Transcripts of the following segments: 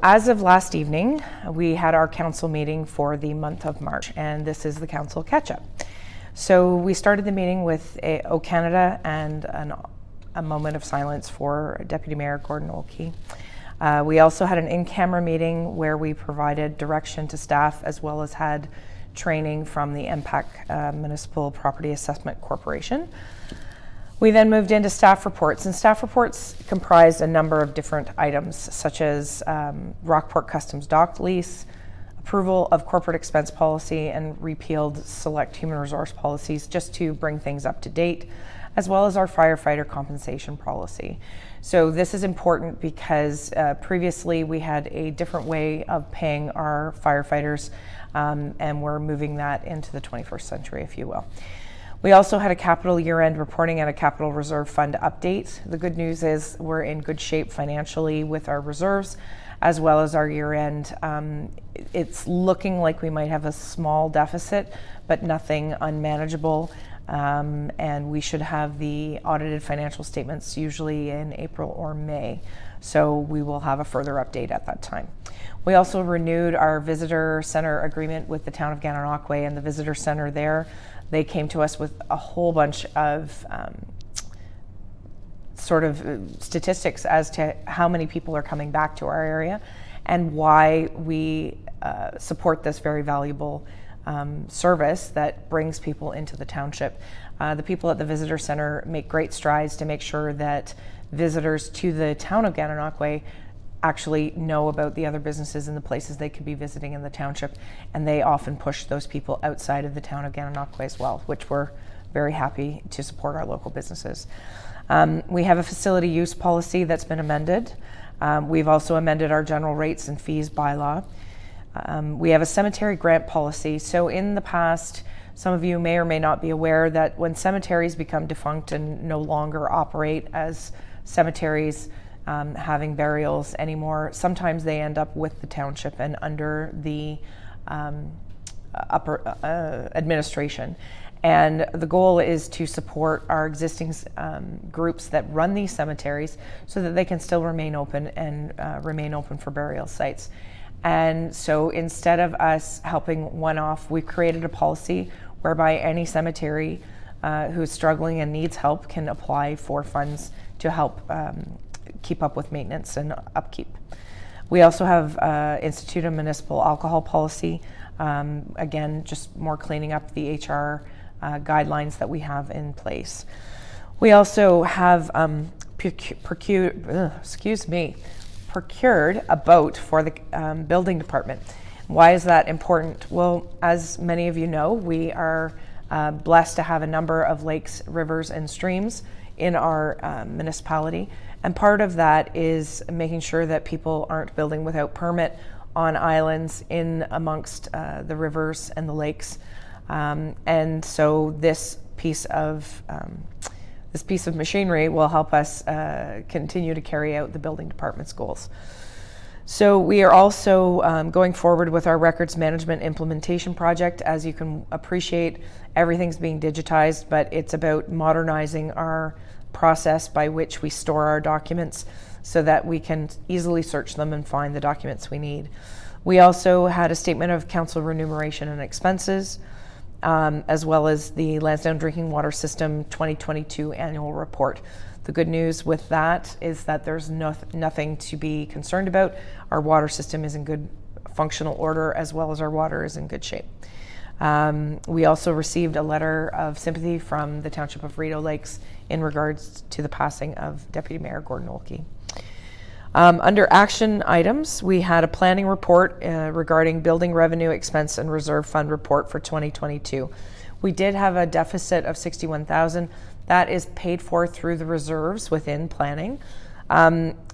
as of last evening, we had our council meeting for the month of March, and this is the council catch-up. So we started the meeting with O Canada and a moment of silence for Deputy Mayor Gordon Olkey. We also had an in-camera meeting where we provided direction to staff as well as had training from the MPAC Municipal Property Assessment Corporation. We then moved into staff reports, and staff reports comprised a number of different items, such as Rockport Customs dock lease, approval of corporate expense policy, and repealed select human resource policies, just to bring things up to date, as well as our firefighter compensation policy. So this is important because previously we had a different way of paying our firefighters, and we're moving that into the 21st century, if you will. We also had a capital year-end reporting and a capital reserve fund update. The good news is we're in good shape financially with our reserves as well as our year-end. It's looking like we might have a small deficit, but nothing unmanageable. And we should have the audited financial statements usually in April or May. So we will have a further update at that time. We also renewed our visitor center agreement with the town of Gananoque and the visitor center there. They came to us with a whole bunch of sort of statistics as to how many people are coming back to our area and why we support this very valuable service that brings people into the township. The people at the visitor center make great strides to make sure that visitors to the town of Gananoque actually know about the other businesses and the places they could be visiting in the township, and they often push those people outside of the town of Gananoque as well, which we're very happy to support our local businesses. We have a facility use policy that's been amended. We've also amended our general rates and fees bylaw. We have a cemetery grant policy. So in the past, some of you may or may not be aware that when cemeteries become defunct and no longer operate as cemeteries, having burials anymore, sometimes they end up with the township and under the upper administration. And the goal is to support our existing groups that run these cemeteries so that they can still remain open and remain open for burial sites. And so instead of us helping one off, we created a policy whereby any cemetery who's struggling and needs help can apply for funds to help keep up with maintenance and upkeep. We also have instituted a municipal alcohol policy. Again, just more cleaning up the HR guidelines that we have in place. We also have procured a boat for the building department. Why is that important? Well, as many of you know, we are blessed to have a number of lakes, rivers, and streams in our municipality. And part of that is making sure that people aren't building without permit on islands in amongst the rivers and the lakes. And so this piece of machinery will help us continue to carry out the building department's goals. So we are also going forward with our records management implementation project. As you can appreciate, everything's being digitized, but it's about modernizing our process by which we store our documents so that we can easily search them and find the documents we need. We also had a statement of council remuneration and expenses, as well as the Lansdowne Drinking Water System 2022 annual report. The good news with that is that there's nothing to be concerned about. Our water system is in good functional order, as well as our water is in good shape. We also received a letter of sympathy from the Township of Rideau Lakes in regards to the passing of Deputy Mayor Gordon Olkey. Under action items, we had a planning report regarding building revenue, expense, and reserve fund report for 2022. We did have a deficit of $61,000. That is paid for through the reserves within planning.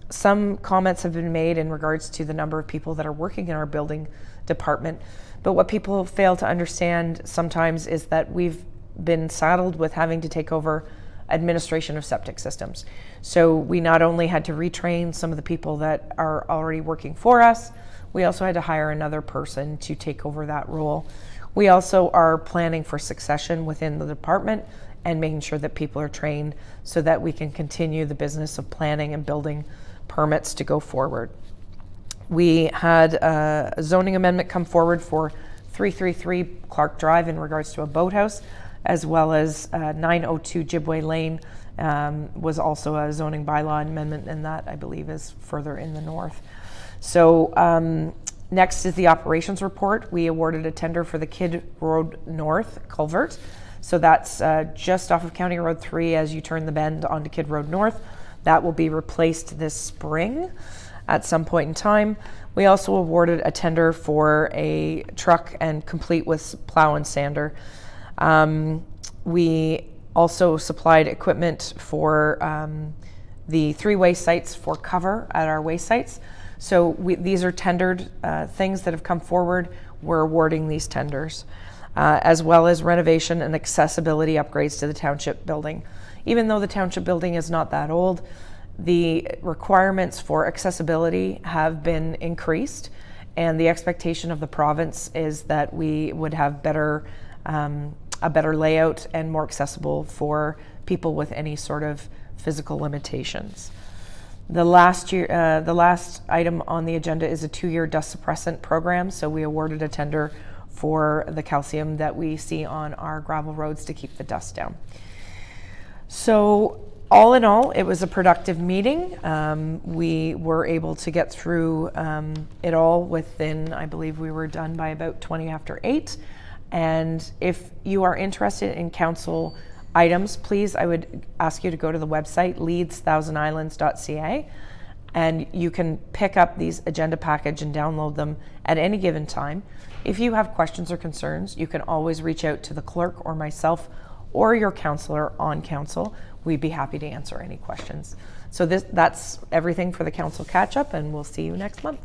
Some comments have been made in regards to the number of people that are working in our building department. But what people fail to understand sometimes is that we've been saddled with having to take over administration of septic systems. So we not only had to retrain some of the people that are already working for us, we also had to hire another person to take over that role. We also are planning for succession within the department and making sure that people are trained so that we can continue the business of planning and building permits to go forward. We had a zoning amendment come forward for 333 Clark Drive in regards to a boathouse, as well as 902 Jibway Lane was also a zoning bylaw amendment, and that I believe is further in the north. So next is the operations report. We awarded a tender for the Kidd Road North culvert. So that's just off of County Road 3 as you turn the bend onto Kidd Road North. That will be replaced this spring at some point in time. We also awarded a tender for a truck and complete with plow and sander. We also supplied equipment for the 3 waste sites for cover at our waste sites. So these are tendered things that have come forward. We're awarding these tenders, as well as renovation and accessibility upgrades to the township building. Even though the township building is not that old, the requirements for accessibility have been increased, and the expectation of the province is that we would have a better layout and more accessible for people with any sort of physical limitations. The last item on the agenda is a 2-year dust suppressant program. So we awarded a tender for the calcium that we see on our gravel roads to keep the dust down. So all in all, it was a productive meeting. We were able to get through it all within, I believe we were done by about 20 after 8. And if you are interested in council items, please, I would ask you to go to the website, leeds1000islands.ca, and you can pick up these agenda package and download them at any given time. If you have questions or concerns, you can always reach out to the clerk or myself or your councillor on council. We'd be happy to answer any questions. So that's everything for the council catch-up, and we'll see you next month.